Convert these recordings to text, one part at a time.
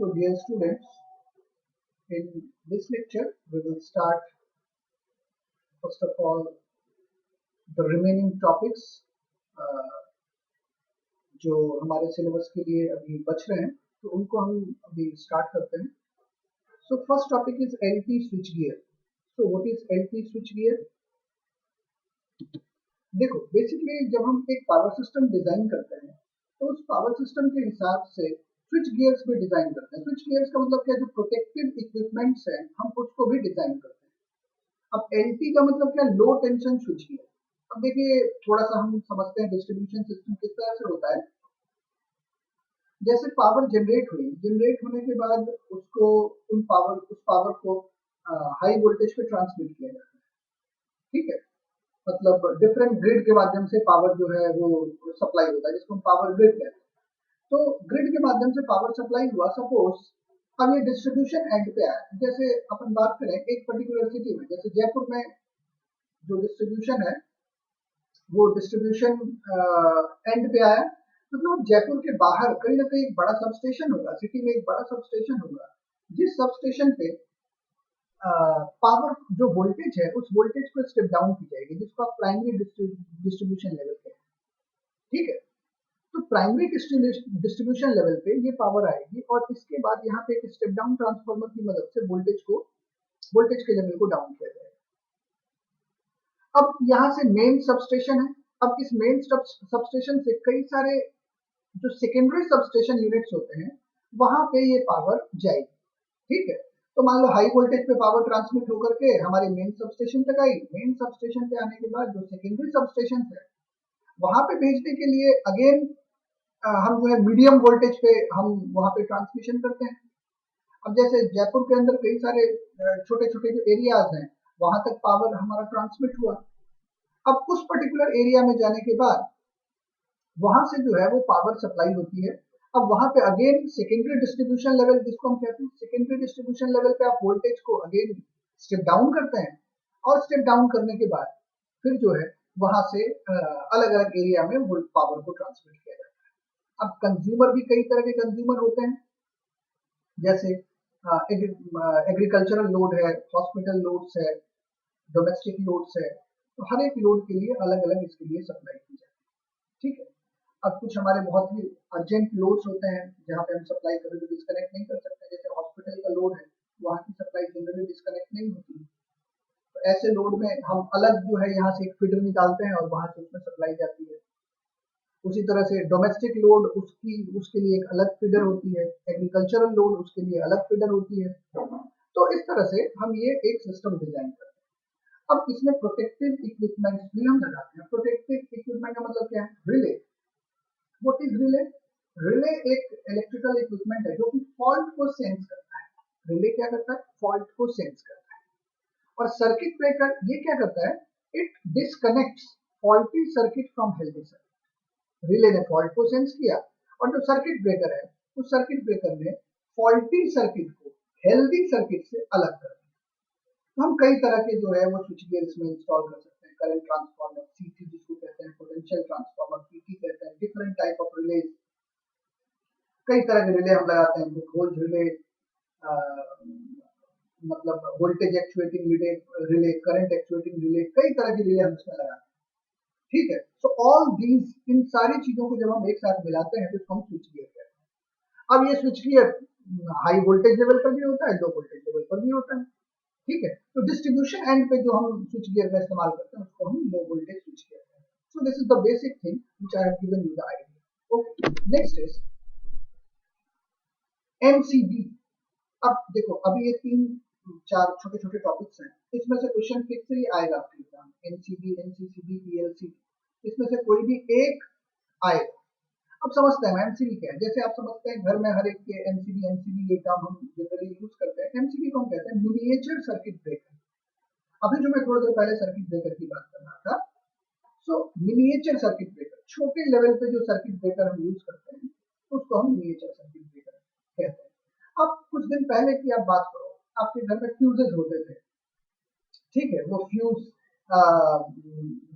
So dear students, in this lecture we will start first of all the remaining topics जो हमारे syllabus के लिए अभी बच रहे हैं तो उनको हम अभी स्टार्ट करते हैं. So first topic is LT switch gear. So what is LT switch gear? देखो बेसिकली जब हम एक पावर सिस्टम डिजाइन करते हैं तो उस पावर सिस्टम के हिसाब से स्विच गियर्स भी डिजाइन करते हैं. स्विच गियर्स का मतलब क्या, जो प्रोटेक्टिव इक्विपमेंट्स हैं हम उसको भी डिजाइन करते हैं. अब एलटी का मतलब क्या, लो टेंशन स्विच गियर. अब देखिए थोड़ा सा हम समझते हैं डिस्ट्रीब्यूशन सिस्टम किस तरह से होता है. जैसे पावर जनरेट होने के बाद उसको उस पावर को हाई वोल्टेज पे ट्रांसमिट किया जाता है. ठीक है, मतलब डिफरेंट ग्रिड के माध्यम से पावर जो है वो सप्लाई होता है जिसको हम पावर ग्रिड कहते हैं. तो ग्रिड के माध्यम से पावर सप्लाई हुआ. सपोज अब ये डिस्ट्रीब्यूशन एंड पे आया. जैसे अपन बात करें एक पर्टिकुलर सिटी में, जैसे जयपुर में जो डिस्ट्रीब्यूशन है वो डिस्ट्रीब्यूशन एंड पे आया. मतलब जयपुर के बाहर कहीं ना कहीं एक बड़ा सब स्टेशन होगा, सिटी में एक बड़ा सब स्टेशन होगा जिस सब स्टेशन पे पावर जो वोल्टेज है उस वोल्टेज को स्टेप डाउन की जाएगी जिसको आप प्राइमरी डिस्ट्रीब्यूशन लेवल पे. ठीक है, तो प्राइमरी डिस्ट्रीब्यूशन लेवल पे ये पावर आएगी और इसके बाद यहाँ पे एक स्टेप डाउन ट्रांसफार्मर की मदद से वोल्टेज के लेवल को डाउन किया जाएगा. अब यहाँ से मेन सबस्टेशन है. अब इस मेन सबस्टेशन से कई सारे जो सेकेंडरी सबस्टेशन यूनिट्स होते हैं वहां पे ये पावर जाएगी. ठीक है, तो मान लो हाई वोल्टेज पे पावर ट्रांसमिट होकर के हमारे मेन सबस्टेशन तक आई. मेन सबस्टेशन पे आने के बाद जो सेकेंडरी सबस्टेशन है वहां पे भेजने के लिए अगेन हम जो है मीडियम वोल्टेज पे हम वहां पे ट्रांसमिशन करते हैं. अब जैसे जयपुर के अंदर कई सारे छोटे छोटे जो एरियाज हैं वहां तक पावर हमारा ट्रांसमिट हुआ. अब उस पर्टिकुलर एरिया में जाने के बाद वहां से जो है वो पावर सप्लाई होती है. अब वहां पे अगेन सेकेंडरी डिस्ट्रीब्यूशन लेवल जिसको हम कहते हैं, सेकेंडरी डिस्ट्रीब्यूशन लेवल पे आप वोल्टेज को अगेन स्टेप डाउन करते हैं और स्टेप डाउन करने के बाद फिर जो है वहां से अलग अलग एरिया में पावर को ट्रांसमिट किया जाता है. अब कंज्यूमर भी कई तरह के कंज्यूमर होते हैं. जैसे एग्रीकल्चरल लोड है, हॉस्पिटल लोड्स है, डोमेस्टिक लोड्स है. तो हर एक लोड के लिए अलग अलग इसके लिए सप्लाई की जाती है. ठीक है, अब कुछ हमारे बहुत ही अर्जेंट लोड्स होते हैं जहाँ पे हम सप्लाई कभी भी डिस्कनेक्ट नहीं कर सकते. जैसे हॉस्पिटल का लोड है, वहाँ की सप्लाई जनरली डिस्कनेक्ट नहीं होती. तो ऐसे लोड में हम अलग जो है यहाँ से एक फीडर निकालते हैं और वहां से उसमें सप्लाई जाती है. उसी तरह से डोमेस्टिक लोड उसके लिए एक अलग फीडर होती है, एग्रीकल्चरल लोड उसके लिए अलग फीडर होती है. तो इस तरह से हम ये एक सिस्टम डिजाइन करते हैं. अब इसमें प्रोटेक्टिव इक्विपमेंट्स भी हम लगाते हैं. प्रोटेक्टिव इक्विपमेंट का मतलब क्या है? Relay. What is relay? Relay एक इलेक्ट्रिकल इक्विपमेंट है जो कि फॉल्ट को सेंस करता है. रिले क्या करता है? फॉल्ट को सेंस करता है. और सर्किट ब्रेकर ये क्या करता है? It disconnects faulty circuit from healthy circuit. Relay ने फॉल्ट को सेंस किया और जो सर्किट ब्रेकर है उस सर्किट ब्रेकर ने फॉल्टी सर्किट को हेल्दी सर्किट से अलग कर दिया. तो हम कई तरह के जो है वो स्विच गियर इसमें इंस्टॉल कर सकते हैं. करंट ट्रांसफार्मर, सीटी जिसको कहते हैं, पोटेंशियल ट्रांसफार्मर, पीटी कहते हैं, डिफरेंट टाइप ऑफ रिले. कई तरह के रिले हम लगाते हैं. होल्ड रिले, मतलब voltage actuating relay, current actuating relay, कई तरह के रिले हम इसमें लगाते हैं. ठीक है, सो ऑल दीज, इन सारी चीजों को जब हम एक साथ मिलाते हैं तो हम स्विच गियर कहते हैं. अब ये switch gear high voltage level पर भी होता है, लो वोल्टेज लेवल पर भी होता है. ठीक है, तो डिस्ट्रीब्यूशन एंड पे जो हम स्विच गियर का इस्तेमाल करते हैं उसको हम लो वोल्टेज स्विच गियर कहते हैं. सो this is the basic thing which I have given you the idea. Okay, next is MCB. अब देखो अभी ये 3-4 छोटे छोटे टॉपिक्स हैं. इसमें से क्वेश्चन फिक्स ही आएगा आपके एग्जाम. एमसीबी, एमसीसीबी, पीएलसी, इसमें से कोई भी एक आएगा. अब समझते हैं एमसीबी क्या है. जैसे आप समझते हैं घर में हर एक के एमसीबी ये टर्म हम जनरली यूज करते हैं. एमसीबी को हम कहते हैं मिनिएचर सर्किट ब्रेकर. अभी जो मैं थोड़ी देर पहले सर्किट ब्रेकर की बात कर रहा था, सो मिनिएचर सर्किट ब्रेकर, छोटे लेवल पे जो सर्किट ब्रेकर हम यूज करते हैं उसको हम मिनिएचर सर्किट ब्रेकर कहते हैं. अब कुछ दिन पहले की आप बात करो, आपके घर में फ्यूजेस होते थे. ठीक है, वो फ्यूज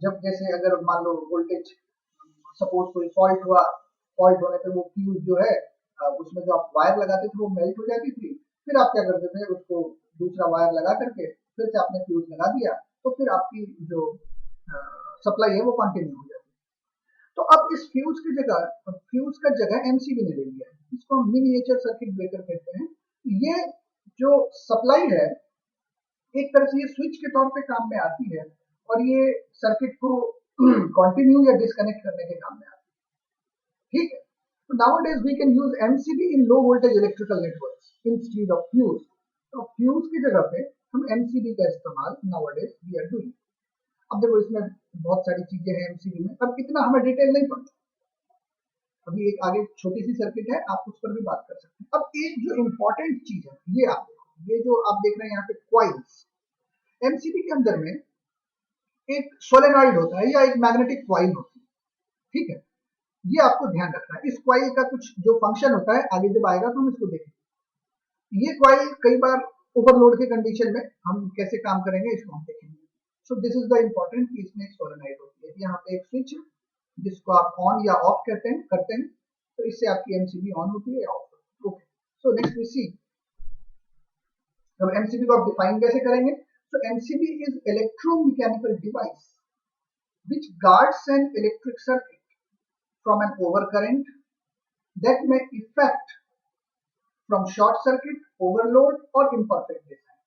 जब जैसे अगर मान लो वोल्टेज, सपोज कोई फॉल्ट हुआ, फॉल्ट होने पे वो फ्यूज जो है उसमें जो आप वायर लगाते थे वो मेल्ट हो जाती थी, फिर आप क्या करते थे उसको दूसरा वायर लगा करके फिर से आपने फ्यूज लगा दिया, तो फिर आपकी जो सप्लाई है वो कंटिन्यू हो जाती है। तो अब इस फ्यूज का जगह एमसीबी ने ले लिया है, इसको हम मिनिएचर सर्किट ब्रेकर कहते हैं। ये जो सप्लाई है एक तरह से ये स्विच के तौर पे काम में आती है और ये सर्किट को कंटिन्यू या डिस्कनेक्ट करने के काम में आती है, ठीक है। तो nowadays we can use MCB in low voltage electrical networks instead of fuse। तो फ्यूज की जगह पे हम MCB का इस्तेमाल nowadays we are doing। अब देखो इसमें बहुत सारी चीजें हैं MCB में, अब इतना हमें डिटेल नहीं पढ़ना, अभी एक आगे छोटी सी सर्किट है आप उस पर भी बात कर सकते हैं। अब एक जो इंपॉर्टेंट चीज है ये आप देखो, ये जो आप देख रहे हैं यहाँ पे क्वाइल्स, एमसीबी के अंदर में एक सोलेनॉइड होता है या एक मैग्नेटिक क्वाइल होती है, ठीक है। ये आपको ध्यान रखना है, इस क्वाइल का कुछ जो फंक्शन होता है आगे जब आएगा तो हम इसको देखेंगे। ये क्वाइल कई बार ओवरलोड के कंडीशन में हम कैसे काम करेंगे इसको हम देखेंगे। सो दिस इज द इम्पोर्टेंट कि इसमें एक सोलेनॉइड होती है, यहाँ पे एक स्विच है जिसको आप ऑन या ऑफ करते हैं, तो इससे आपकी एमसीबी ऑन होती है या ऑफ होती है। ओके, सो नेक्स्ट वी सी अब एमसीबी को आप डिफाइन कैसे करेंगे। So MCB is electromechanical device which guards an electric circuit from an overcurrent that may affect from short circuit, overload or imperfect design।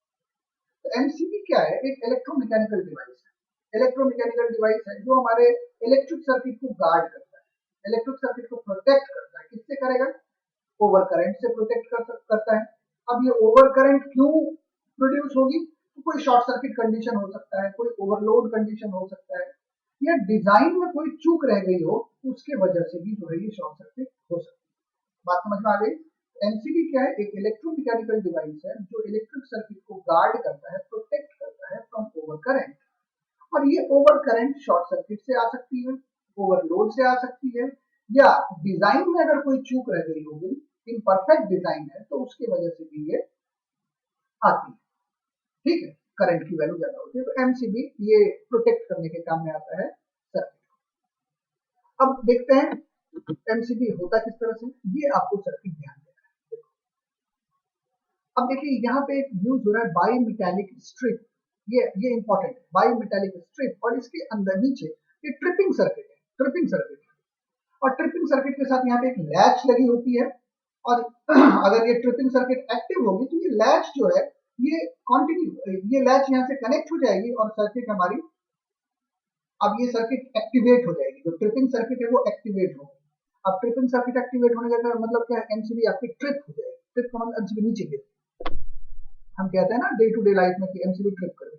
तो MCB क्या है, एक इलेक्ट्रोमैकेनिकल डिवाइस है, इलेक्ट्रोमैकेनिकल डिवाइस है जो हमारे इलेक्ट्रिक सर्किट को गार्ड करता है, इलेक्ट्रिक सर्किट को प्रोटेक्ट करता है। किससे करेगा, ओवर करंट से प्रोटेक्ट करता है। अब ये ओवर करंट क्यों प्रोड्यूस होगी, तो कोई शॉर्ट सर्किट कंडीशन हो सकता है, कोई ओवरलोड कंडीशन हो सकता है, या डिजाइन में कोई चूक रह गई हो उसके वजह से भी जो है ये शॉर्ट सर्किट हो सकती है। बात समझ में आ गई। एमसीबी क्या है, एक इलेक्ट्रोमैकेनिकल डिवाइस है जो इलेक्ट्रिक सर्किट को गार्ड करता है, प्रोटेक्ट करता है फ्रॉम ओवर करंट। और ये ओवर करंट शॉर्ट सर्किट से आ सकती है, ओवरलोड से आ सकती है, या डिजाइन में अगर कोई चूक रह गई होगी, इम्परफेक्ट डिजाइन है तो उसकी वजह से भी ये आती है, ठीक है, करंट की वैल्यू ज्यादा होती है। तो एमसीबी ये प्रोटेक्ट करने के काम में आता है सर्किट। अब देखते हैं एमसीबी होता किस तरह से, ये आपको सर्किट ध्यान देना है। अब देखिए यहाँ पे एक यूज हो रहा है बाई मेटालिक स्ट्रिप, ये इंपॉर्टेंट है, बाई मेटालिक स्ट्रिप, और इसके अंदर नीचे ये ट्रिपिंग सर्किट है, ट्रिपिंग सर्किट है। और ट्रिपिंग सर्किट के साथ यहाँ पे एक लैच लगी होती है, और अगर ये ट्रिपिंग सर्किट एक्टिव होगी तो ये लैच जो है ये कंटिन्यू, ये लैच यहाँ से कनेक्ट हो जाएगी और सर्किट हमारी, अब ये सर्किट एक्टिवेट हो जाएगी, जो ट्रिपिंग सर्किट है वो एक्टिवेट होगी। अब ट्रिपिंग सर्किट एक्टिवेट होने का मतलब क्या है, एमसीबी आपकी ट्रिप हो जाएगी, ट्रिप का मतलब एमसीबी नीचे गिर, हम कहते हैं ना डे टू डे लाइफ में कि एमसीबी ट्रिप करे।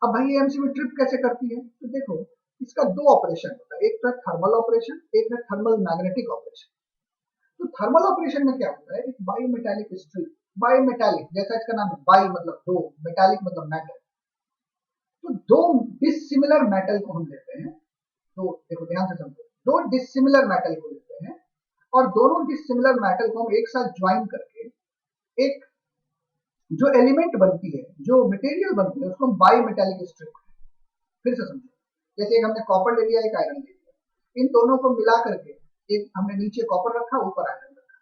अब भाई ये एमसीबी ट्रिप कैसे करती है, तो देखो इसका दो ऑपरेशन होता है, एक तो थर्मल ऑपरेशन, एक है थर्मल मैग्नेटिक ऑपरेशन। तो थर्मल ऑपरेशन में क्या होता है, एक by metallic strip, by metallic जैसा इसका नाम है, बाई मतलब दो, मेटालिक मतलब मेटल, तो दो डिसिमिलर मेटल को हम लेते हैं, तो देखो ध्यान से समझो, दो डिसिमिलर मेटल को लेते हैं और दोनों डिसिमिलर मेटल को हम एक साथ ज्वाइन करके एक जो एलिमेंट बनती है, जो मटेरियल बनती है, उसको हम बाई मेटालिक स्ट्रिप। फिर से समझो, जैसे एक हमने कॉपर ले लिया, एक आयरन ले लिया, इन दोनों को मिला करके एक हमने नीचे कॉपर रखा, ऊपर आयरन रखा,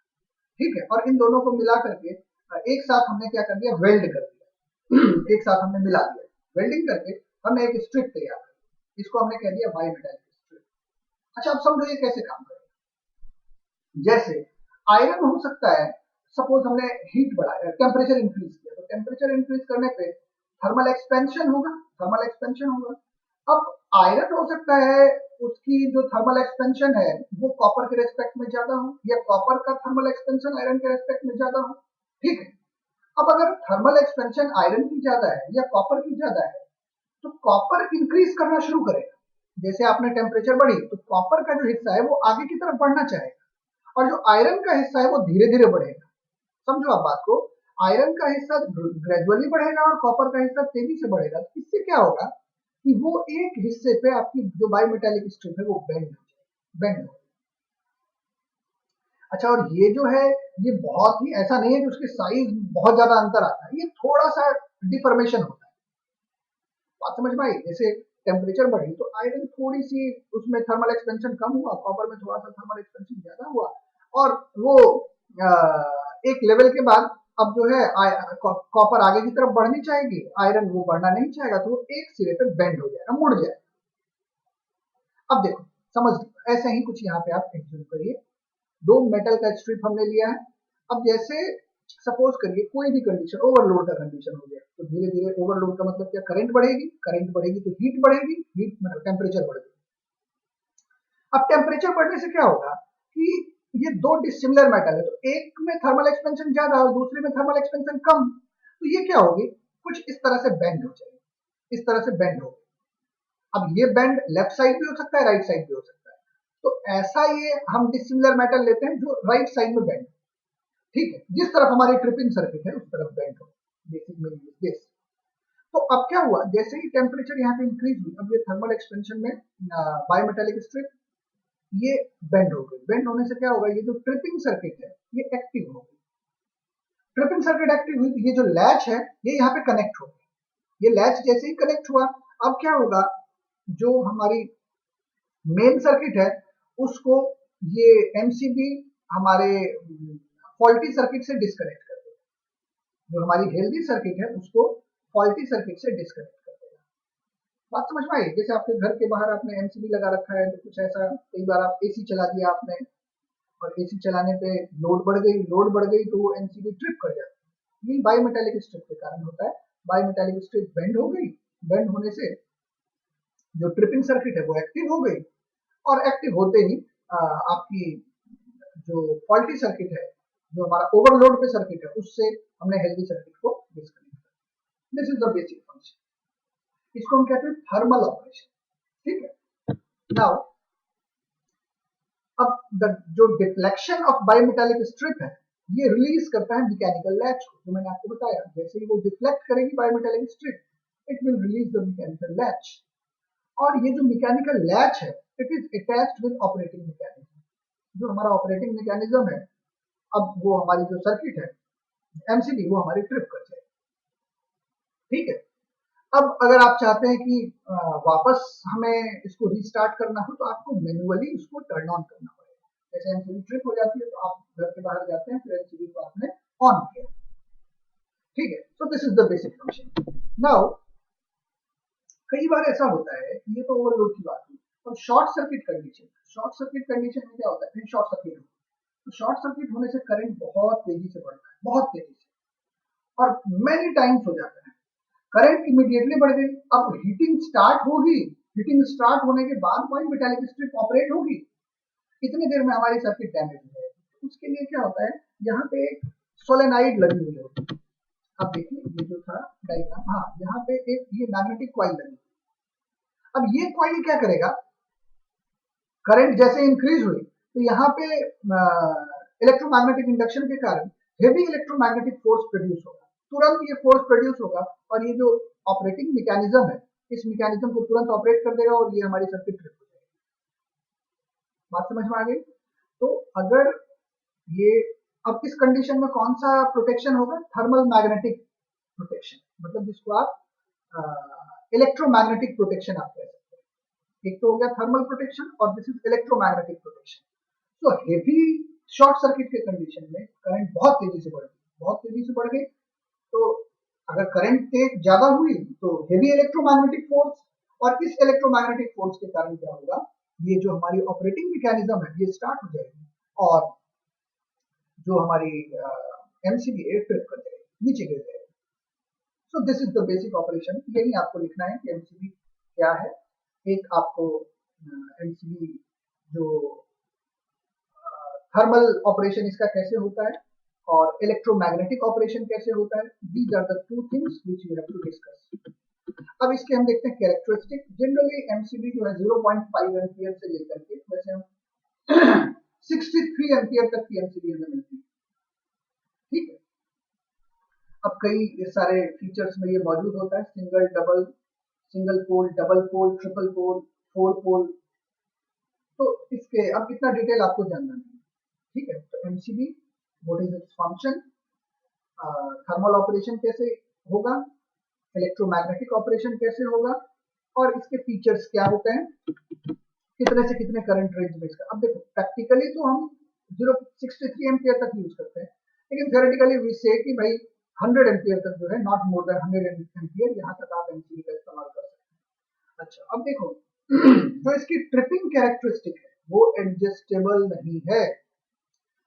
ठीक है, और इन दोनों को मिला करके एक साथ हमने क्या कर दिया, वेल्ड कर दिया एक साथ हमने मिला दिया, वेल्डिंग करके हमने एक स्ट्रिप तैयार कर, इसको हमने कह दिया बाई मेटालिक स्ट्रिप। अच्छा अब समझो ये कैसे काम करेगा, जैसे आयरन हो सकता है, सपोज हमने हीट बढ़ाया, टेम्परेचर इंक्रीज किया, तो टेम्परेचर इंक्रीज करने पे थर्मल एक्सपेंशन होगा, थर्मल एक्सपेंशन होगा। अब आयरन हो सकता है उसकी जो थर्मल एक्सपेंशन है वो कॉपर के रेस्पेक्ट में ज्यादा हो, या कॉपर का थर्मल एक्सपेंशन आयरन के रेस्पेक्ट में ज्यादा हो, ठीक है। अब अगर थर्मल एक्सपेंशन आयरन की ज्यादा है या कॉपर की ज्यादा है, तो कॉपर इंक्रीज करना शुरू करेगा, जैसे आपने टेम्परेचर बढ़ी तो कॉपर का जो हिस्सा है वो आगे की तरफ बढ़ना चाहेगा, और जो आयरन का हिस्सा है वो धीरे धीरे बढ़ेगा। समझो आप बात को, आयरन का हिस्सा ग्रेजुअली बढ़ेगा और कॉपर का हिस्सा तेजी से बढ़ेगा, तो इससे क्या होगा कि वो एक हिस्से पे आपकी जो बाई मेटालिक स्ट्रिप है वो बेंड हो जाएगी, बेंड हो। अच्छा, और ये जो है ये बहुत ही ऐसा नहीं है कि उसके साइज बहुत ज्यादा अंतर आता है, ये थोड़ा सा डिफॉर्मेशन होता है। बात समझ में आई, जैसे टेम्परेचर बढ़ी तो आयरन थोड़ी सी उसमें थर्मल एक्सपेंशन कम हुआ, कॉपर में थोड़ा सा थर्मल एक्सपेंशन ज्यादा हुआ, और वो एक लेवल के बाद अब जो है कॉपर आगे की तरफ बढ़नी चाहेगी, आयरन वो बढ़ना नहीं चाहेगा, तो वो एक सिरे पे बेंड हो जाएगा, मुड़ जाएगा। अब देखो समझ लो, ऐसा ही कुछ यहाँ पे आप एग्ज्यूम करिए, दो मेटल का स्ट्रिप हमने लिया है। अब जैसे सपोज करिए कोई भी कंडीशन, ओवरलोड का कंडीशन हो गया, तो धीरे धीरे ओवरलोड का मतलब क्या, करंट बढ़ेगी, करंट बढ़ेगी तो हीट बढ़ेगी, हीट मतलब टेम्परेचर बढ़ेगी। अब टेम्परेचर बढ़ने से क्या होगा कि ये दो डिसिमिलर मेटल है, तो एक में थर्मल एक्सपेंशन ज्यादा और दूसरे में थर्मल एक्सपेंशन कम, तो ये क्या होगी, कुछ इस तरह से बेंड हो जाएगी, इस तरह से बेंड होगी। अब ये बेंड लेफ्ट साइड भी हो सकता है, राइट साइड भी हो सकता है, तो ऐसा ये हम डिसिमिलर मेटल लेते हैं जो राइट साइड में बेंड, ठीक है, जिस तरफ हमारी ट्रिपिंग सर्किट है उस तरफ बेंड हो, बेसिक मीनिंग दिस। तो अब क्या हुआ, जैसे ही टेम्परेचर यहाँ पे इंक्रीज हुई, अब ये थर्मल एक्सपेंशन में बायोमेटालिक स्ट्रिप ये बेंड हो गई, बेंड होने से क्या होगा, ये जो ट्रिपिंग सर्किट है ये एक्टिव हो गई, ट्रिपिंग सर्किट एक्टिव हुई, तो ये जो लैच है ये यहाँ पे कनेक्ट हो गई, ये लैच जैसे ही कनेक्ट हुआ, अब क्या होगा, जो हमारी मेन सर्किट है उसको ये एमसीबी हमारे फॉल्टी सर्किट से डिस्कनेक्ट कर देगा, जो हमारी हेल्दी सर्किट है उसको फॉल्टी सर्किट से डिस्कनेक्ट कर देगा। बात समझ में आई, जैसे आपके घर के बाहर आपने एमसीबी लगा रखा है, तो कुछ ऐसा, कई बार आप एसी चला दिया आपने और एसी चलाने पे लोड बढ़ गई, लोड बढ़ गई तो वो एमसीबी ट्रिप कर जाती है, ये बायोमेटालिक स्ट्रिप के कारण होता है, बायोमेटालिक स्ट्रिप बेंड हो गई, बेंड होने से जो ट्रिपिंग सर्किट है वो एक्टिव हो गई, और एक्टिव होते ही आपकी जो फॉल्टी सर्किट है, जो हमारा ओवरलोड पे सर्किट है, उससे हमने हेल्दी सर्किट को डिस्कनेक्ट किया। This is the basic function, इसको हम कहते हैं थर्मल ऑपरेशन, ठीक है। नाउ अब जो डिफ्लेक्शन ऑफ बायोमेटालिक स्ट्रिप है ये रिलीज करता है मैकेनिकल लैच को, जो मैंने आपको बताया, जैसे ही वो डिफ्लेक्ट करेगी bimetallic strip it will release the mechanical latch, और ये जो मैकेनिकल लैच है it is attached with operating mechanism, जो हमारा ऑपरेटिंग मैकेनिज्म है, अब वो हमारी जो सर्किट है एमसीबी वो हमारी ट्रिप कर जाएगी, ठीक है। अब अगर आप चाहते हैं कि वापस हमें इसको रीस्टार्ट करना हो, तो आपको मैन्युअली उसको टर्न ऑन करना पड़ेगा, जैसे एमसीबी ट्रिप हो जाती है तो आप घर के बाहर जाते हैं, फिर एमसीबी को आपने ऑन किया, ठीक है। So this is the basic function. Now कई बार ऐसा होता है, ये तो ओवरलोड की बात हुई, और short circuit condition, short circuit condition में क्या होता है, कहीं शॉर्ट सर्किट हो, तो शॉर्ट सर्किट होने से करंट बहुत तेजी से बढ़ता है, बहुत तेजी से, और मेनी टाइम्स हो जाता है, करंट इमीडिएटली बढ़ गई, अब हीटिंग स्टार्ट होगी, हीटिंग स्टार्ट होने के बाद वही मेटालिक स्ट्रिप ऑपरेट होगी, इतनी देर में हमारी सर्किट डैमेज हो जाएगी, उसके लिए क्या होता है, यहाँ पे एक सोलेनाइड लगी हुई होती है, अब देखिए ये जो था डायग्राम, हाँ यहाँ पे एक ये मैग्नेटिक कॉइल लगी, अब ये कॉइल क्या करेगा, करंट जैसे इंक्रीज हुई तो यहाँ पे इलेक्ट्रोमैग्नेटिक इंडक्शन के कारण हेवी इलेक्ट्रोमैग्नेटिक फोर्स प्रोड्यूस होगा, तुरंत ये फोर्स प्रोड्यूस होगा, और ये जो ऑपरेटिंग मैकेनिज्म है इस मैकेनिज्म को तुरंत ऑपरेट कर देगा, और ये हमारी सर्किट ट्रिप हो जाएगी। बात समझ में आ गई, तो अगर ये, अब इस कंडीशन में कौन सा प्रोटेक्शन होगा, थर्मल मैग्नेटिक प्रोटेक्शन, मतलब जिसको आप इलेक्ट्रोमैग्नेटिक प्रोटेक्शन आप कह सकते हैं, एक तो हो गया थर्मल प्रोटेक्शन और दिस इज इलेक्ट्रोमैग्नेटिक प्रोटेक्शन। तो हेवी शॉर्ट सर्किट के कंडीशन में करंट बहुत तेजी से बढ़ गई, बहुत तेजी से बढ़ गई, तो अगर करंट तेज ज्यादा हुई तो हेवी इलेक्ट्रोमैग्नेटिक फोर्स, और इस इलेक्ट्रोमैग्नेटिक फोर्स के कारण क्या होगा, ये जो हमारी ऑपरेटिंग मैकेनिज्म है ये स्टार्ट हो जाएगी, और जो हमारी एमसीबी ट्रिप कर जाएगी, नीचे गिर जाएगी। सो this is the basic operation, यही आपको लिखना है कि एमसीबी क्या है, एक आपको एमसीबी जो थर्मल ऑपरेशन इसका कैसे होता है, और इलेक्ट्रोमैग्नेटिक ऑपरेशन कैसे होता है, these are the two things which we have to discuss. अब इसके हम देखते हैं कैरेक्टरिस्टिक, जनरली एमसीबी जो है 0.5 एम्पियर से लेकर के वैसे हम 63 एम्पियर तक की एमसीबी हमें मिलती है, ठीक है। अब कई सारे फीचर्स में ये मौजूद होता है, single double, single pole, double pole, triple pole, 4 pole, तो इसके अब इतना डिटेल आपको जानना नहीं, ठीक है। तो MCB what is its function, thermal operation कैसे होगा, इलेक्ट्रोमैग्नेटिक ऑपरेशन कैसे होगा, और इसके फीचर्स क्या होते हैं, कितने से कितने करंट रेंज में इसका। अब देखो प्रैक्टिकली तो हम 063 एम्पियर तक यूज करते हैं, लेकिन थ्योरेटिकली वी से कि भाई 100 एम्पियर तक जो है, नॉट मोर देन 100 एम्पियर, यहाँ तक आप एमसीबी का इस्तेमाल कर सकते हैं। अच्छा, अब देखो जो इसकी ट्रिपिंग कैरेक्टरिस्टिक है वो एडजस्टेबल नहीं है।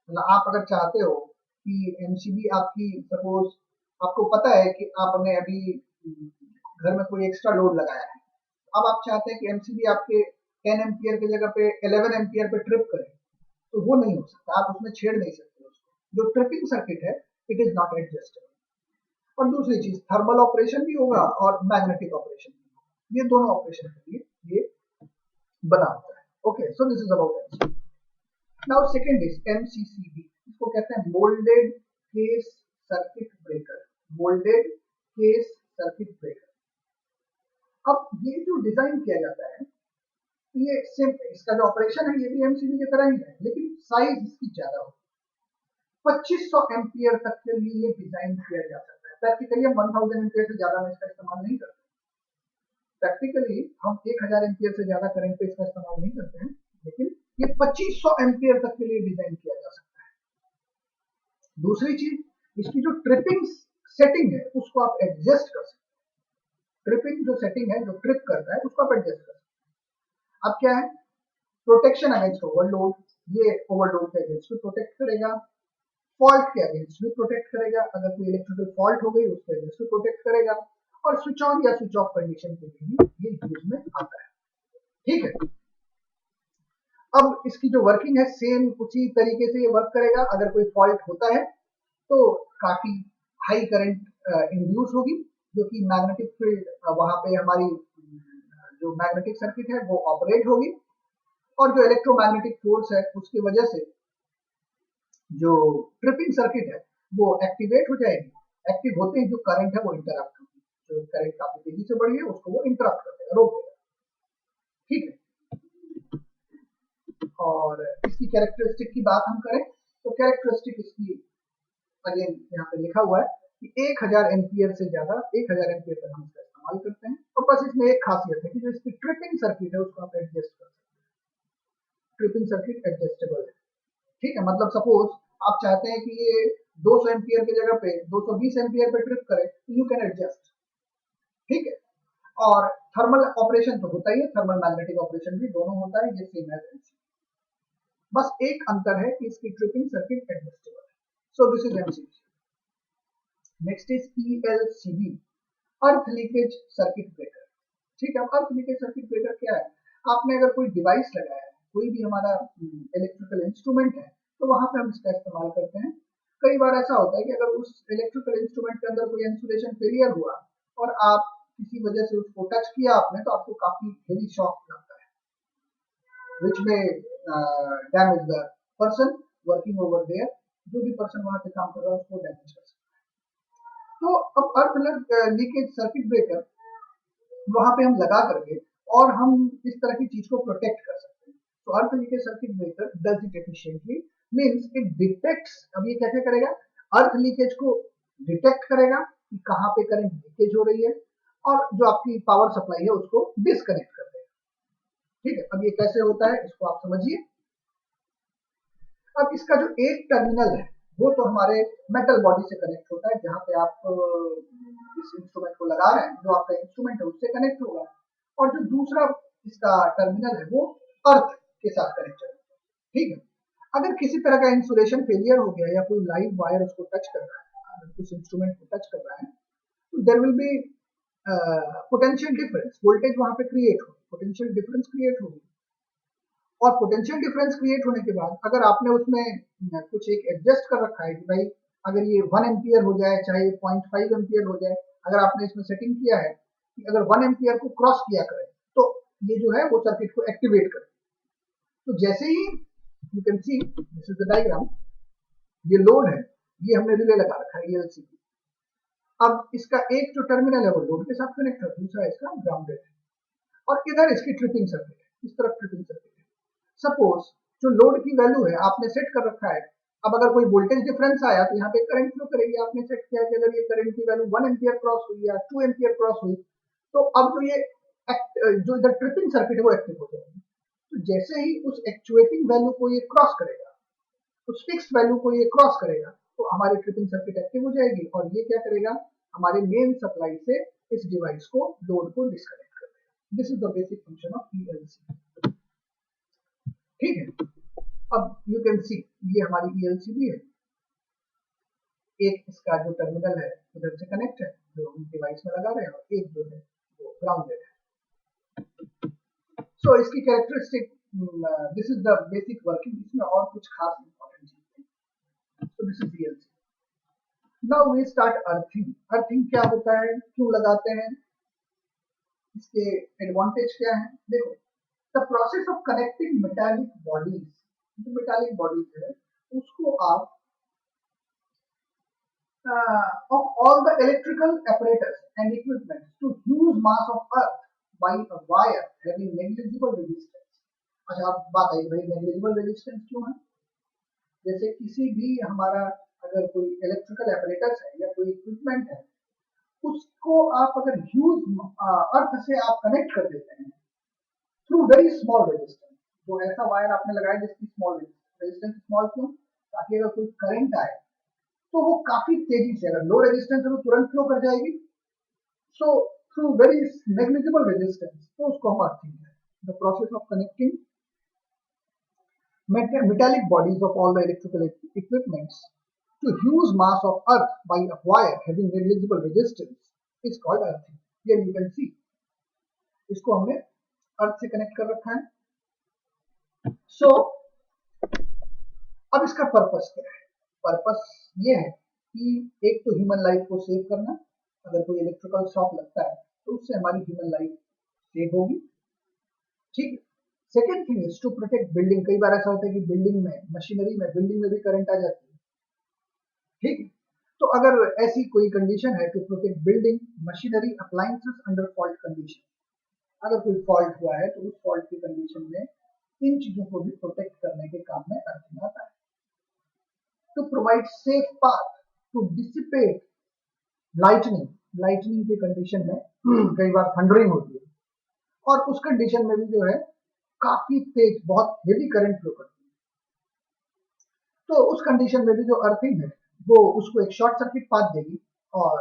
मतलब आप अगर चाहते हो कि एमसीबी आपकी, सपोज आपको पता है कि आपने अभी घर में कोई एक्स्ट्रा लोड लगाया है, अब आप चाहते हैं कि एमसीबी आपके 10 एम्पियर की जगह पे 11 एम्पियर पे ट्रिप करे, तो वो नहीं हो सकता, आप उसमें छेड़ नहीं सकते उसको। जो ट्रिपिंग सर्किट है इट इज नॉट एडजस्टेबल। और दूसरी चीज, थर्मल ऑपरेशन भी होगा और मैग्नेटिक ऑपरेशन भी होगा, ये दोनों ऑपरेशन के लिए ये बना होता है। Okay, so this is about MCB. Now second is MCCB, इसको कहते हैं moulded case circuit breaker. Moulded case circuit breaker. अब ये जो डिजाइन किया जाता है ये सेम, इसका जो ऑपरेशन है ये भी एमसीबी की तरह ही है, लेकिन साइज इसकी ज्यादा हो। 2500 एम्पियर तक के लिए ये डिजाइन किया जा सकता है। प्रैक्टिकली हम 1000 एम्पियर से ज्यादा में इसका इस्तेमाल नहीं करते। प्रैक्टिकली हम 1000 एम्पियर से ज्यादा करंट पे इसका इस्तेमाल नहीं करते हैं, लेकिन ये 2500 एम्पियर तक के लिए डिजाइन किया जा सकता है। दूसरी चीज, इसकी जो ट्रिपिंग सेटिंग है उसको आप एडजस्ट कर सकते हैं। ट्रिपिंग जो सेटिंग है, जो ट्रिप करता है, उसको आप एडजस्ट कर सकते हैं। अब क्या है, प्रोटेक्शन अगेंस्ट ओवरलोड, ये ओवरलोड के अगेंस्ट भी प्रोटेक्ट करेगा, फॉल्ट के अगेंस्ट भी प्रोटेक्ट करेगा, अगर कोई इलेक्ट्रिकल फॉल्ट हो गई उसके अगेंस्ट भी प्रोटेक्ट करेगा, और स्विच ऑन या स्विच ऑफ कंडीशन के लिए भी ये यूज में आता है। ठीक है, अब इसकी जो वर्किंग है सेम उसी तरीके से ये वर्क करेगा। अगर कोई फॉल्ट होता है तो काफी हाई करंट इंड्यूस होगी, जो कि मैग्नेटिक फील्ड वहां पे हमारी जो मैग्नेटिक सर्किट है वो ऑपरेट होगी, और जो इलेक्ट्रोमैग्नेटिक फोर्स है उसकी वजह से जो ट्रिपिंग सर्किट है वो एक्टिवेट हो जाएगी। एक्टिव होते ही जो करंट है वो इंटरप्ट होगी, जो करंट काफी तेजी से बढ़ी है उसको वो इंटरप्ट कर देगा, रोक देगा। ठीक है, और इसकी कैरेक्टरिस्टिक की बात हम करें तो कैरेक्टरिस्टिक इसकी अगेन यहाँ पे लिखा हुआ है कि 1000 एम्पियर से ज्यादा, 1000 एम्पियर तक हम इसका इस्तेमाल करते हैं। और बस इसमें एक खासियत है कि जो इसकी ट्रिपिंग सर्किट है उसको आप एडजस्ट कर सकते हैं। ट्रिपिंग सर्किट एडजस्टेबल है। ठीक है, मतलब सपोज आप चाहते हैं कि ये 200 एम्पियर की जगह पे 220 एम्पियर पे ट्रिप करे, तो यू कैन एडजस्ट। ठीक है, और थर्मल ऑपरेशन तो होता ही है, थर्मल मैग्नेटिक ऑपरेशन भी दोनों होता है, ये सेम एज एमसीबी। बस एक अंतर है कि इसकी ट्रिपिंग सर्किट एडजस्टेबल है। So this is MCB. Next is PLCB, earth leakage circuit breaker. ठीक है, अर्थ लीकेज सर्किट ब्रेकर क्या है, आपने अगर कोई डिवाइस लगाया है, कोई भी हमारा इलेक्ट्रिकल इंस्ट्रूमेंट है, तो वहां पे हम इसका इस्तेमाल करते हैं। कई बार ऐसा होता है कि अगर उस इलेक्ट्रिकल इंस्ट्रूमेंट के अंदर कोई इंसुलेशन फेलियर हुआ और आप किसी वजह से उसको टच किया आपने, तो आपको काफी हेवी शॉक लगता है, which may damage the person working over there। जो भी पर्सन वहां पे काम कर रहा है उसको डैमेज कर सकता है। तो अब अर्थ लीकेज सर्किट ब्रेकर वहां पे हम लगा करके और हम इस तरह की चीज को प्रोटेक्ट कर सकते हैं। तो अर्थ leakage circuit breaker does it efficiently, means it detects. अब ये कैसे करेगा, अर्थ लीकेज को डिटेक्ट करेगा कि कहां पे करंट लीकेज हो रही है, और जो आपकी पावर सप्लाई है उसको डिस्कनेक्ट कर देगा। ठीक है, अब ये कैसे होता है इसको आप समझिए। अब इसका जो एक टर्मिनल है वो तो हमारे मेटल बॉडी से कनेक्ट होता है, जहां पे आप इस इंस्ट्रूमेंट को लगा रहे हैं, जो आपका इंस्ट्रूमेंट है उससे कनेक्ट होगा, और जो दूसरा इसका टर्मिनल है वो अर्थ के साथ कनेक्टेड है। ठीक है, अगर किसी तरह का इंसुलेशन फेलियर हो गया या कोई लाइव वायर उसको टच कर रहा है, उस इंस्ट्रूमेंट को टच कर रहा है, तो there will be potential difference, voltage वहां पे क्रिएट होगी, पोटेंशियल डिफरेंस क्रिएट होगी। और पोटेंशियल डिफरेंस क्रिएट होने के बाद अगर आपने उसमें कुछ एक एडजस्ट कर रखा है कि भाई अगर ये 1 एम्पियर हो जाए चाहे 0.5 एम्पियर हो जाए, अगर आपने इसमें सेटिंग किया है कि अगर 1 एम्पियर को क्रॉस किया करे तो ये जो है वो सर्किट को एक्टिवेट करे। तो जैसे ही you can see this is the diagram, ये लोड है, ये हमने रिले लगा रखा है एलसीबी। अब इसका एक जो टर्मिनल है वो लोड के साथ कनेक्ट है, दूसरा इसका ग्राउंडेड है, और इधर इसकी ट्रिपिंग सर्किट है, इस तरफ ट्रिपिंग सर्किट है। सपोज जो लोड की वैल्यू है आपने सेट कर रखा है, अब अगर कोई वोल्टेज डिफरेंस आया तो यहाँ पे करंट फ्लो करेगी। आपने सेट किया कि अगर ये करंट की वैल्यू 1 एम्पियर क्रॉस हुई या 2 एम्पियर क्रॉस हुई, तो अब जो ये जो इधर ट्रिपिंग सर्किट है वो एक्टिव हो जाएगी। तो जैसे ही उस एक्चुएटिंग वैल्यू को ये क्रॉस करेगा उस फिक्स्ड वैल्यू को ये क्रॉस करेगा तो हमारी ट्रिपिंग सर्किट एक्टिव हो जाएगी और ये क्या करेगा, हमारे मेन सप्लाई से इस डिवाइस को, लोड को डिस्कनेक्ट कर देगा। This is the basic function of ELC. ठीक है, अब यू कैन सी ये हमारी ईएलसी भी है, एक इसका जो टर्मिनल है इधर से कनेक्ट है जो हम डिवाइस में लगा रहे हैं, और एक जो है वो ग्राउंडेड है। सो इसकी characteristic, this is the basic working, इसमें और कुछ खास इंपॉर्टेंट चीज नहीं। So this is ELC. Now we start earthing. Earthing क्या होता है, क्यों लगाते हैं, इसके एडवांटेज क्या है। देखो, the process of connecting metallic bodies, जो मेटालिक बॉडीज है उसको आप of all the electrical apparatus and equipment to huge mass of earth by a wire having negligible resistance। अच्छा, आप बात आई भाई negligible resistance क्यों है। जैसे किसी भी हमारा अगर कोई इलेक्ट्रिकल apparatus है या कोई इक्विपमेंट है, उसको आप अगर ह्यूज अर्थ से आप कनेक्ट कर देते हैं थ्रू वेरी स्मॉल रेजिस्टेंस, जो ऐसा वायर आपने लगाया जिसकी स्मॉल रेजिस्टेंस, स्मॉल क्यों, ताकि अगर कोई करंट आए तो वो काफी तेजी से, अगर लो रेजिस्टेंस है तो तुरंत फ्लो कर जाएगी, so through very negligible resistance, तो उसको हम अर्थिंग है। The process of connecting metallic bodies of all the electrical equipments to huge mass of earth by a wire having negligible resistance is called earthing। Here you can see इसको हमने अर्थ से connect कर रखा है। सो अब इसका purpose क्या है, पर्पस ये है कि एक तो ह्यूमन लाइफ को सेव करना, अगर कोई इलेक्ट्रिकल शॉक लगता है तो उससे हमारी ह्यूमन लाइफ सेव होगी। ठीक है, second thing is to protect building. कई बार ऐसा होता है कि बिल्डिंग में, मशीनरी में, बिल्डिंग में भी करंट आ जाती है। ठीक है, तो अगर ऐसी कोई कंडीशन है, to protect building, machinery, appliances under fault condition, अगर कोई फॉल्ट हुआ है तो उस फॉल्ट की कंडीशन में इन चीजों को भी प्रोटेक्ट करने के काम में अर्थिंग आता है। To provide safe path to dissipate lightning, lightning की कंडीशन में कई बार थंडरिंग होती है और उस कंडीशन में भी जो है काफी तेज, बहुत हेवी करंट फ्लो करती है, तो उस कंडीशन में भी जो अर्थिंग है वो उसको एक शॉर्ट सर्किट पाथ देगी और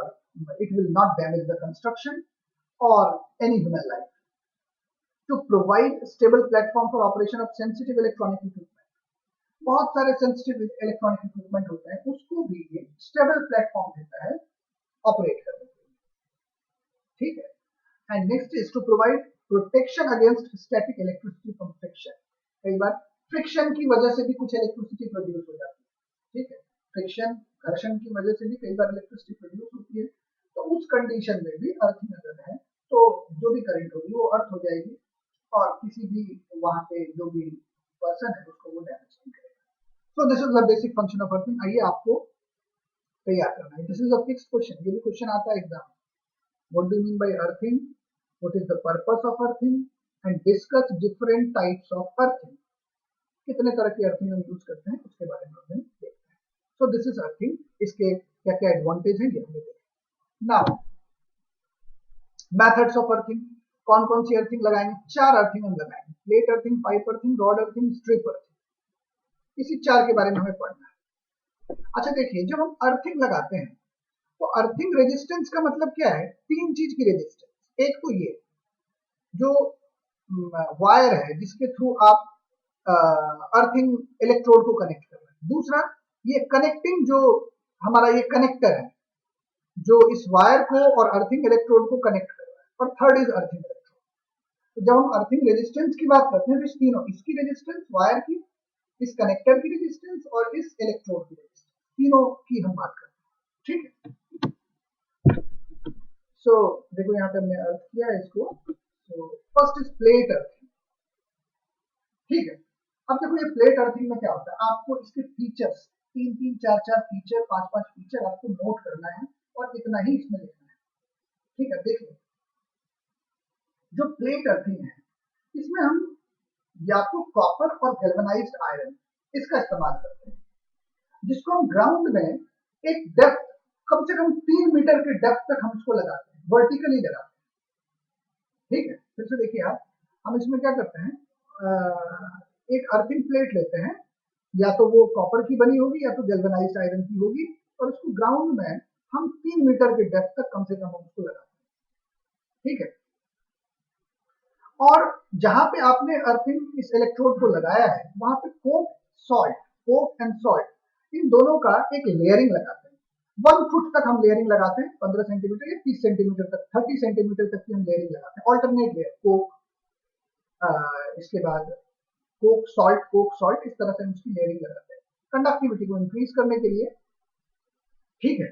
it will not damage the construction और any human life. To provide stable platform for operation of sensitive electronic equipment, बहुत सारे सेंसिटिव इलेक्ट्रॉनिक इक्विपमेंट होते हैं, उसको भी ये स्टेबल प्लेटफॉर्म देता है ऑपरेट करने के लिए। ठीक है, and next is to provide protection against static electricity from friction. कई बार फ्रिक्शन की वजह से भी कुछ इलेक्ट्रिसिटी प्रोड्यूस हो जाती है। ठीक है, फ्रिक्शन, घर्षण की वजह से भी कई बार इलेक्ट्रिसिटी प्रोड्यूस होती है, तो उस कंडीशन में भी अर्थिंग अगर है तो जो भी करंट होगी वो अर्थ हो जाएगी और किसी भी वहां पे जो भी पर्सन है उसको वो डैमेज नहीं करेगा। सो this is the basic function of earthing. आइए आपको तैयार करना है। This is a fixed question, ये भी क्वेश्चन आता है exam. What do you mean by earthing, what is the purpose of earthing, and discuss different types of earthing. कितने तरह की अर्थिंग हम यूज करते हैं उसके बारे में हम देखते हैं। सो दिस इज अर्थिंग, इसके क्या क्या एडवांटेज है ये हमें देखें। नाउ मेथड्स ऑफ अर्थिंग, कौन कौन सी अर्थिंग लगाएंगे, चार अर्थिंग हम लगाएंगे, plate earthing, pipe earthing, rod earthing, strip earthing. इसी चार के बारे में हमें पढ़ना है। अच्छा देखिए, जब हम अर्थिंग लगाते हैं तो अर्थिंग रेजिस्टेंस का मतलब क्या है, तीन चीज की रेजिस्टेंस। एक तो ये जो वायर है जिसके थ्रू आप अर्थिंग इलेक्ट्रोड को कनेक्ट कर रहे हैं, दूसरा ये कनेक्टिंग जो हमारा ये कनेक्टर है जो इस वायर को और अर्थिंग इलेक्ट्रोड को कनेक्ट कर रहा है, और थर्ड इज अर्थिंग इलेक्ट्रोड। तो जब हम अर्थिंग रेजिस्टेंस की बात करते हैं तो इस तीनों, इसकी रेजिस्टेंस, वायर की, इस कनेक्टर की रेजिस्टेंस और इस इलेक्ट्रोड की रेजिस्टेंस, तीनों की हम बात करते हैं। ठीक है, सो देखो यहाँ पे हमने अर्थ किया है इसको। So first is plate earthing. ठीक है, अब देखो ये प्लेट अर्थिंग में क्या होता है, आपको इसके फीचर्स, तीन तीन चार चार फीचर, पांच पांच फीचर आपको नोट करना है और इतना ही इसमें लिखना है। ठीक है, देखिए जो प्लेट अर्थिंग है इसमें हम या तो कॉपर और गैल्वेनाइज्ड आयरन इसका इस्तेमाल करते हैं, जिसको हम ग्राउंड में एक डेप्थ कम से कम 3 मीटर के डेप्थ तक हम इसको लगाते हैं, वर्टिकली लगाते हैं। ठीक है, फिर से देखिए आप, हम इसमें क्या करते हैं, एक अर्थिंग प्लेट लेते हैं या तो वो कॉपर की बनी होगी या तो गैल्वेनाइज्ड आयरन की होगी, और उसको ग्राउंड में हम 3 मीटर के डेप्थ तक कम से कम हम उसको लगाते हैं। ठीक है, और जहां पे आपने अर्थिंग इस इलेक्ट्रोड को लगाया है वहां पे कोक एंड सॉल्ट इन दोनों का एक लेयरिंग लगाते हैं। 1 फुट तक हम लेयरिंग लगाते हैं, 15 सेंटीमीटर या 30 सेंटीमीटर तक, 30 सेंटीमीटर तक की हम लेयरिंग लगाते हैं, ऑल्टरनेट लेयर, इसके बाद कोक सॉल्ट, इस तरह से हम उसकी लेयरिंग लगाते हैं कंडक्टिविटी को इंक्रीज करने के लिए। ठीक है,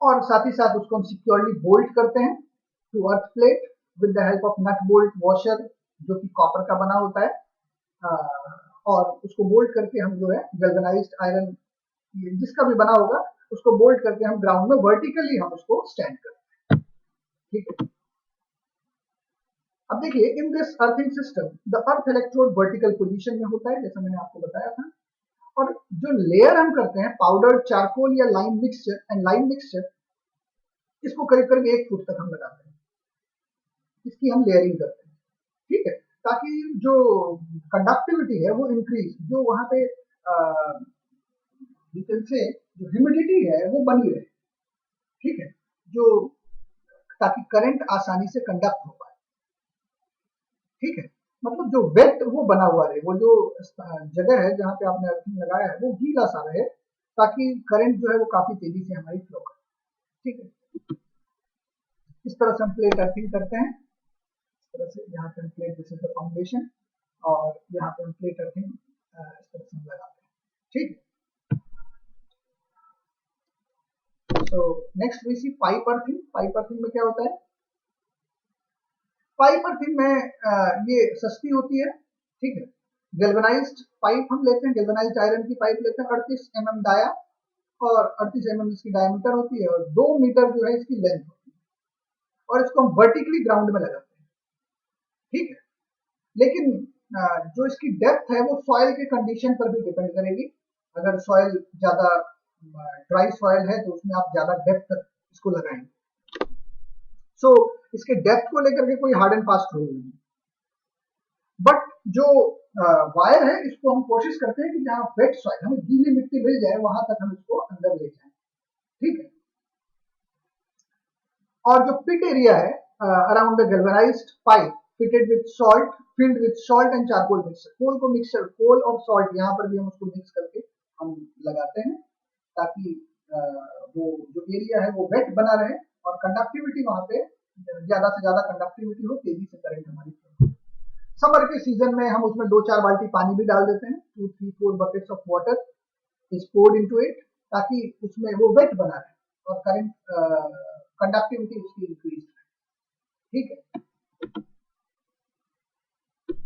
और साथ ही साथ उसको हम सिक्योरली बोल्ट करते हैं to earth plate with the help of nut bolt washer, जो कि कॉपर का बना होता है, और उसको बोल्ट करके हम जो है गैल्वेनाइज्ड आयरन जिसका भी बना होगा उसको बोल्ट करके हम ग्राउंड में वर्टिकली हम उसको स्टैंड करते हैं। ठीक है, अब देखिए in this earthing system the earth electrode vertical position में होता है, जैसा मैंने आपको बताया था, और जो लेयर हम करते हैं पाउडर चारकोल या लाइम मिक्सचर, इसको करीब करीब 1 फुट तक हम लगाते हैं, इसकी हम लेयरिंग करते हैं। ठीक है, ताकि जो कंडक्टिविटी है वो इंक्रीज, जो वहां पे से जो ह्यूमिडिटी है वो बनी रहे। ठीक है, जो ताकि करंट आसानी से कंडक्ट हो पाए। ठीक है, मतलब जो वेट वो बना हुआ रहे, वो जो जगह है जहाँ पे आपने अर्थिंग लगाया है वो गीला सा रहे, ताकि करंट जो है वो काफी तेजी से हमारी फ्लो करे। ठीक है, इस तरह से हम प्लेट अर्थिंग करते हैं, इस तरह से यहाँ पे हम plate, this is the foundation, और यहाँ पे हम प्लेट अर्थिंग इस तरह से हम लगाते हैं। ठीक है, तो next we see pipe earthing. Pipe earthing में क्या होता है? पाइप अर्थिंग में ये सस्ती होती है। ठीक है, गैल्वेनाइज्ड पाइप हम लेते हैं, गैल्वेनाइज्ड आयरन की पाइप लेते हैं, 38 mm डाया और 38 mm इसकी डायमीटर होती है, और 2 मीटर जो है इसकी लेंथ होती है, और इसको हम वर्टिकली ग्राउंड में लगाते हैं। ठीक है, लेकिन जो इसकी डेप्थ है वो सॉइल के कंडीशन पर भी डिपेंड करेगी। अगर सॉइल ज्यादा ड्राई सॉइल है तो उसमें आप ज्यादा डेप्थ तक इसको लगाएंगे। सो इसके डेप्थ को लेकर के कोई हार्ड एंड फास्ट रूल नहीं, बट जो वायर है इसको हम कोशिश करते हैं कि जहां वेट सॉइल, हमें गीली मिट्टी मिल जाए वहां तक हम इसको अंदर ले जाएं। ठीक है, और जो पिट एरिया है around the galvanised pipe fitted with salt, filled with salt and charcoal mixture, coal और सॉल्ट यहाँ पर भी हम उसको मिक्स करके हम लगाते हैं, ताकि वो जो एरिया है वो वेट बना रहे और कंडक्टिविटी वहां पे ज्यादा से ज्यादा कंडक्टिविटी हो, तेजी से करंट हमारी फ्लो। समर के सीजन में हम उसमें 2-4 बाल्टी पानी भी डाल देते हैं, 2-3-4 buckets of water is poured into it, ताकि उसमें वो वेट बना रहे और करंट कंडक्टिविटी उसकी इंक्रीज है। ठीक है,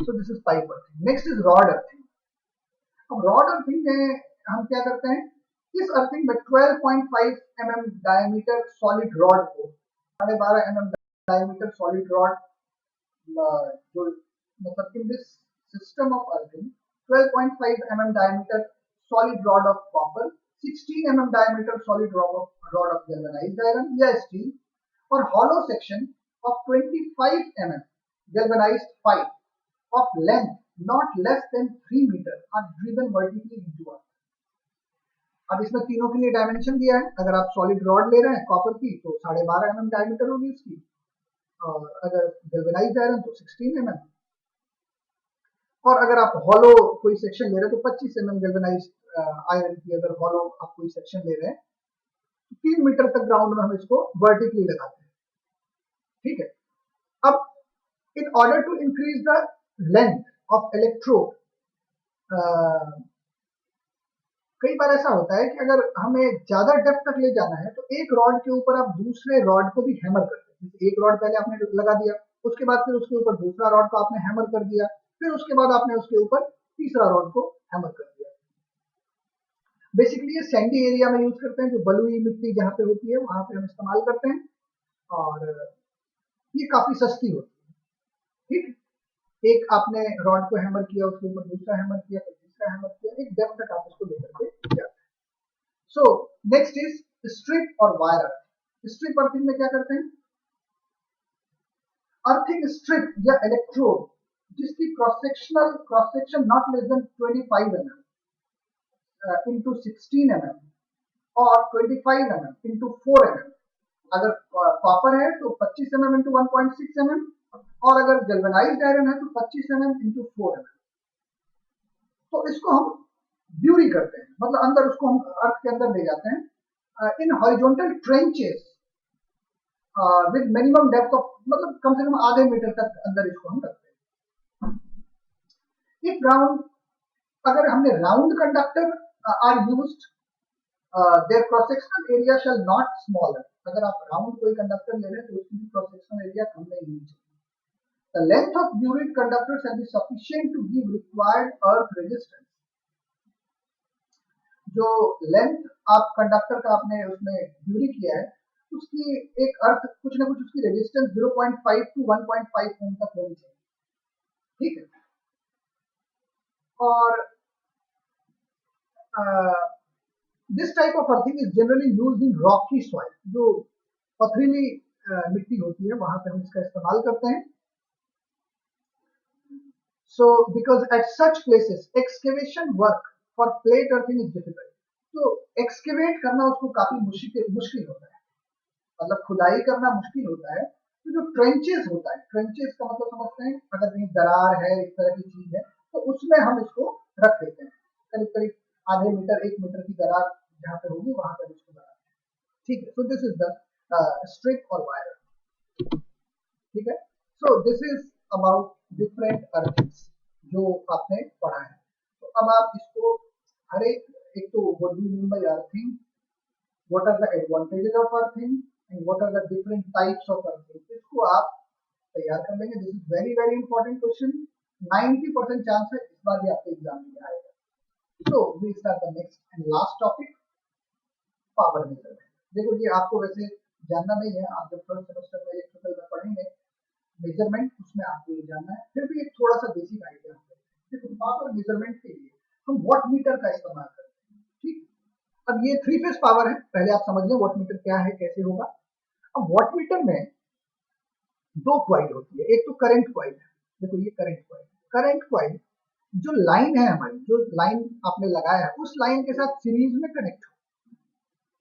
so this is pipe earthing. Next is rod earthing. अब रॉड अर्थिंग में हम क्या करते हैं, इस अर्थिंग में 12.5 mm डायमीटर सॉलिड रॉड को, 12.5 mm डायमीटर सॉलिड रॉड, जो मतलब in this system of earthing 12.5 mm diameter solid rod of copper, 16 mm diameter solid rod of galvanized iron या steel, और hollow section of 25 mm galvanized pipe of length not less than 3 meter are driven vertically into earth. अब इसमें तीनों के लिए dimension दिया है। अगर आप सॉलिड रॉड ले रहे हैं कॉपर की तो 12.5 mm डायमीटर होगी उसकी, और अगर गैल्वेनाइज्ड आयरन तो 16 mm, और अगर आप हॉलो कोई सेक्शन ले रहे हैं तो 25 mm गैल्वेनाइज्ड आयरन की अगर हॉलो आप कोई सेक्शन ले रहे हैं तो 3 मीटर तक ग्राउंड में हम इसको वर्टिकली लगाते हैं। ठीक है, अब in order to increase the length of electrode, कई बार ऐसा होता है कि अगर हमें ज्यादा डेप्थ तक ले जाना है तो एक रॉड के ऊपर आप दूसरे रॉड को भी हैमर करते हैं। एक रॉड पहले आपने लगा दिया, उसके बाद फिर उसके ऊपर दूसरा रॉड को आपने हैमर कर दिया, फिर उसके बाद आपने उसके ऊपर तीसरा रॉड को हैमर कर दिया। बेसिकली ये सैंडी एरिया में यूज करते हैं, जो बलुई मिट्टी जहाँ पे होती है वहां पे हम इस्तेमाल करते हैं, और ये काफी सस्ती होती है। ठीक, एक आपने रॉड को हैमर किया, उसके ऊपर दूसरा हैमर किया, फिर तीसरा हैमर किया, एक डेप्थ तक आप इसको लेकर के जाते हैं। सो नेक्स्ट इज स्ट्रिप और वायर अर्थिंग। स्ट्रिप अर्थिंग में क्या करते हैं, अर्थिंग स्ट्रिप या इलेक्ट्रोड जिसकी cross section not less than 25 mm into 16 mm और 25 mm into 4 mm। अगर कॉपर है तो 25 mm into 1.6 mm और अगर गैल्वेनाइज्ड आयरन है तो 25 mm into 4 mm। तो इसको हम ब्यूरी करते हैं, मतलब अंदर उसको हम अर्थ के अंदर ले जाते हैं in horizontal trenches with minimum depth of, मतलब कम से कम आधे मीटर तक अंदर इसको हम रखते हैं। इफ राउंड, अगर हमने round conductor are used, their cross sectional area shall not smaller. अगर आप राउंड कोई कंडक्टर ले रहे हैं तो उसकी क्रॉस सेक्शनल एरिया कम नहीं होनी चाहिए। The length of buried conductor shall be sufficient to give required earth resistance। जो लेंथ आप कंडक्टर का आपने उसमें ब्यूरी किया है उसकी एक अर्थ कुछ ना कुछ उसकी रेजिस्टेंस 0.5 to 1.5 ओम तक होनी चाहिए, ठीक है। और this type of earthing is generally used in Rocky soil, जो पथरीली मिट्टी होती है वहां पे हम इसका इस्तेमाल करते हैं। So because at such places excavation work for plate earthing is difficult। तो एक्सकेवेट करना उसको काफी मुश्किल होता है, मतलब खुदाई करना मुश्किल होता है। तो जो ट्रेंचेस होता है, ट्रेंचेस का मतलब समझते हैं, अगर कहीं दरार है इस तरह की चीज है तो उसमें हम इसको रख देते हैं, करीब करीब आधे मीटर 1 मीटर की दरार जहाँ पे होगी वहां पर इसको लगाते हैं, ठीक है। So this is the strip और वायर, ठीक है। So this is about different earthings जो आपने पढ़ा है। तो अब आप इसको हर एक तो what do you mean by earthing, what are the advantages of earthing and what are the different types of earthing, इसको आप तैयार कर लेंगे। This is very very important question, 90% chance है इस बार भी आपके एग्जाम में आएगा। So we start the next and last topic, power measurement. देखो ये आपको वैसे जानना नहीं है, आप जब फर्स्ट सेमेस्टर में इलेक्ट्रिकल में पढ़ेंगे मेजरमेंट उसमें आपको ये जानना है, फिर भी एक थोड़ा सा बेसिक आइडिया होता है। देखो पावर मेजरमेंट के लिए हम वॉट मीटर का इस्तेमाल करते हैं, ठीक। अब ये 3 फेज पावर है, पहले आप समझ लें वॉट मीटर क्या है, कैसे होगा। अब वॉट मीटर में 2 कॉइल होती है, एक तो करंट कॉइल है, देखो ये करंट कॉइल जो लाइन है हमारी, जो लाइन आपने लगाया है उस लाइन के साथ सीरीज में कनेक्ट हो,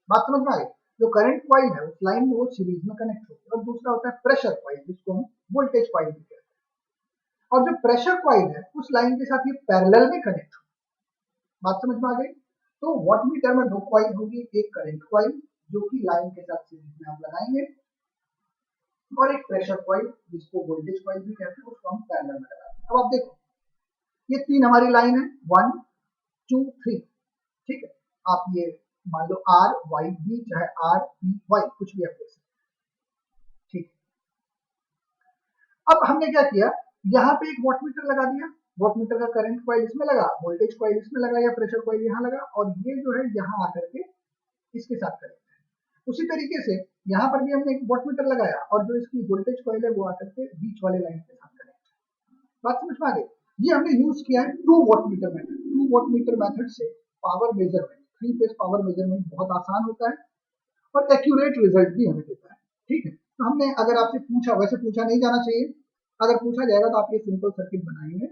बात समझ में आ गई। जो करंट कॉइल है उस लाइन में वो सीरीज में कनेक्ट होगी। और दूसरा होता है प्रेशर कॉइल जिसको हम वोल्टेज कॉइल भी कहते हैं। और जो प्रेशर कॉइल है उस लाइन के साथ ये पैरेलल में कनेक्ट हो, बात समझ में आ गई। तो वॉट मीटर में 2 कॉइल होगी, एक करंट कॉइल जो कि लाइन के साथ सीरीज में आप लगाएंगे और एक प्रेशर कॉइल जिसको वोल्टेज कॉइल भी कहते हैं, उसको हम पैरेलल में लगाएंगे। अब आप देखो ये 3 हमारी लाइन है, 1 2 3, ठीक है। आप ये मान लो आर वाई बी, चाहे आर बी वाई कुछ भी आप देख सकते हैं, ठीक। अब हमने क्या किया, यहाँ पे एक वॉट मीटर लगा दिया, वॉट मीटर का करंट कॉइल इसमें लगा, वोल्टेज कॉइल इसमें लगा या प्रेशर कॉइल यहाँ लगा, और ये जो है यहाँ आकर के इसके साथ कनेक्ट है। उसी तरीके से यहाँ पर भी हमने एक वॉट मीटर लगाया और जो इसकी वोल्टेज कॉइल है वो आकर के बीच वाले लाइन के साथ कनेक्ट है, बात समझ में आ गई। ये हमने यूज किया है 2 watt meter method. 2 watt meter method से power measurement, 3 phase power measurement बहुत आसान होता है और एक्यूरेट रिजल्ट भी हमें देता है, ठीक है। तो हमने अगर आपसे पूछा, वैसे पूछा नहीं जाना चाहिए, अगर पूछा जाएगा तो आप ये सिंपल सर्किट बनाएंगे।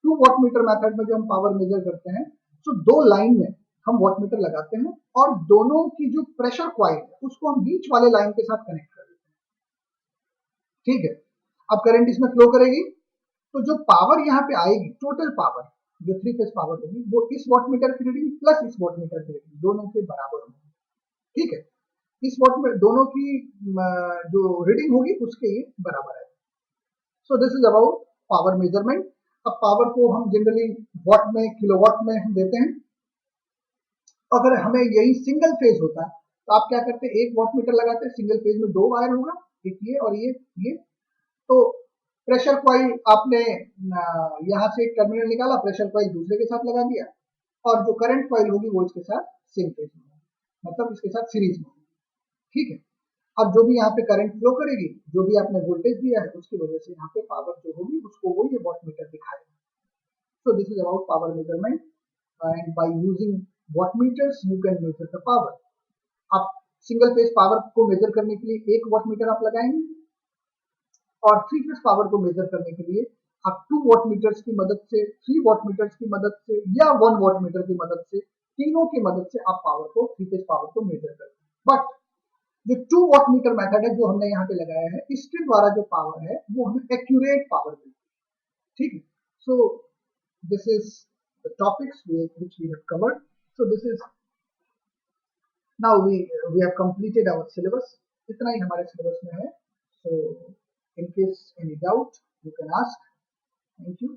2 वॉट मीटर मेथड में जो हम पावर मेजर करते हैं, तो 2 लाइन में हम वॉट मीटर लगाते हैं और दोनों की जो प्रेशर कॉइल है उसको हम बीच वाले लाइन के साथ कनेक्ट कर देते हैं, ठीक है। अब करंट इसमें फ्लो करेगी तो जो पावर यहाँ पे आएगी, टोटल पावर जो 3 फेज पावर होगी वो इस वॉट मीटर की रीडिंग प्लस इस वॉट मीटर की रीडिंग दोनों के बराबर होगी, ठीक है। इस वॉट में दोनों की जो रीडिंग होगी उसके ये बराबर है। So this is about power measurement. अब पावर को हम जनरली वॉट में, किलोवाट में हम देते हैं। अगर हमें यही सिंगल फेज होता तो आप क्या करते, एक वॉट मीटर लगाते, सिंगल फेज में 2 वायर होगा, एक ये और ये। तो प्रेशर कॉइल आपने यहाँ से एक टर्मिनल निकाला, प्रेशर कॉइल दूसरे के साथ लगा दिया और जो करंट कॉइल होगी वो इसके साथ सेम फेज में, मतलब इसके साथ सीरीज में, ठीक है। अब जो भी यहाँ पे करंट फ्लो करेगी, जो भी आपने वोल्टेज दिया है उसकी वजह से यहाँ पे पावर जो होगी उसको वो ये वॉट मीटर दिखाएगा। So this is about power measurement and by using watt meters you can measure the power. आप सिंगल फेज पावर को मेजर करने के लिए 1 वॉट मीटर आप लगाएंगे और 3 फेज पावर को मेजर करने के लिए आप 2 वॉट मीटर्स की मदद से, 3 वॉट मीटर्स की मदद से या 1 वॉट मीटर की मदद से, तीनों की मदद से आप पावर को, 3 फेज पावर को मेजर करते हैं। बट जो 2 वॉट मीटर मेथड है जो हमने यहाँ पे लगाया है, इसके द्वारा जो पावर है वो हमें एक्यूरेट पावर मिलती है, ठीक है। So this is the topics which we have covered. So this is now we have completed our syllabus. इतना ही हमारे सिलेबस में है. So in case any doubt you can ask. Thank you.